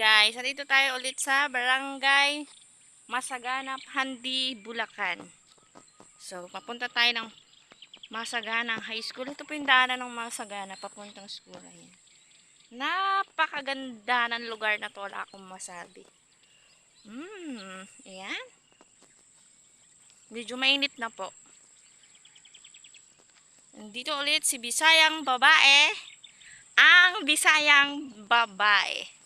Guys, nandito tayo ulit sa Barangay Masaganap, Handi, Bulacan. So, papunta tayo ng Masaganang High School. Ito po yung daanan ng Masagana papuntang school. Ayan. Napakaganda ng lugar na to, wala akong masabi. Ayan. Medyo mainit na po. Nandito ulit si Bisayang babae. Ang Bisayang babae.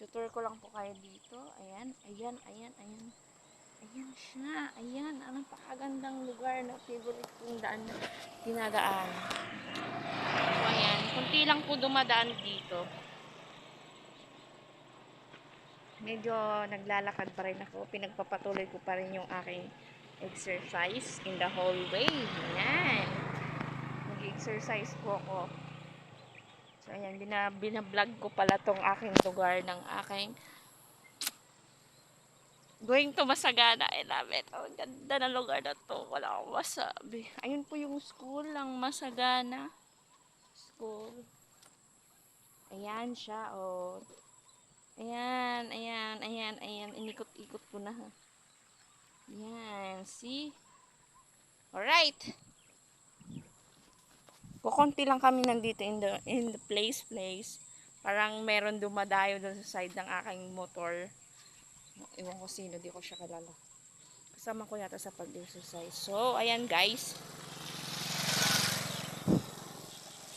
Tutur ko lang po kayo dito. Ayan. Ayan siya. Ayan. Ang napakagandang lugar na favorite kong daan na dinadaan. So, ayan. Kunti lang po dumadaan dito. Medyo naglalakad pa rin ako. Pinagpapatuloy ko pa rin yung aking exercise in the hallway. Ayan. Nag-exercise po ako. So, ayan. Binablog ko pala tong aking lugar ng aking going to Masagana. I love it. Oh, ganda ng lugar na to. Wala akong masabi. Ayun po yung school ng Masagana. School. Ayan siya, oh. Ayan. Inikot-ikot ko na, ha. Ayan, see? Alright. Kukunti lang kami nandito in the place. Parang meron dumadayo doon sa side ng aking motor. Iwan ko sino, di ko siya kalala. Kasama ko yata sa pag-exercise. So, ayan guys.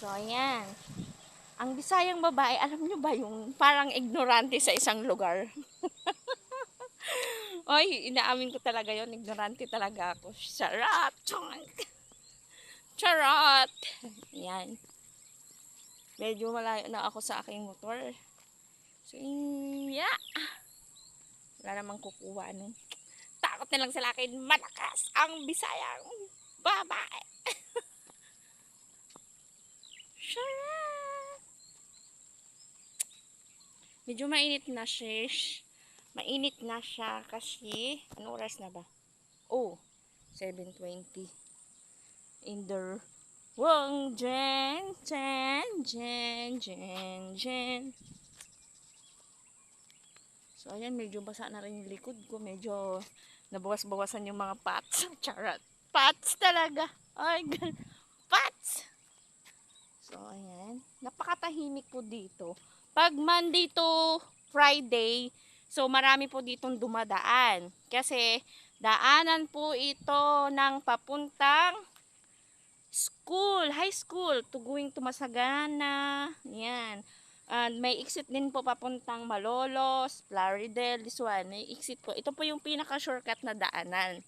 So, ayan. Ang Bisayang babae, alam nyo ba yung parang ignorante sa isang lugar? Oy, inaamin ko talaga yon, ignorante talaga ako. Charot! Charot! Ayan. Medyo malayo na ako sa aking motor. So, yeah. Wala namang kukuha, no? Takot na lang sila akin, malakas ang Bisayang babae. Charot! Medyo mainit na siya. Mainit na siya kasi, ano oras na ba? Oh, 7:20. In the Wong Jen. So, ayan, medyo basa na rin yung likod ko. Medyo nabawas-bawasan yung mga pats. Charot. Pats talaga. Ay, pats! So, ayan. Napakatahimik po dito. Pag Monday to Friday, so marami po ditong dumadaan. Kasi, daanan po ito ng papuntang school, high school, going to Masagana. Yan. And may exit din po papuntang Malolos, Plaridel, this one. May exit po. Ito po yung pinaka-shortcut na daanan.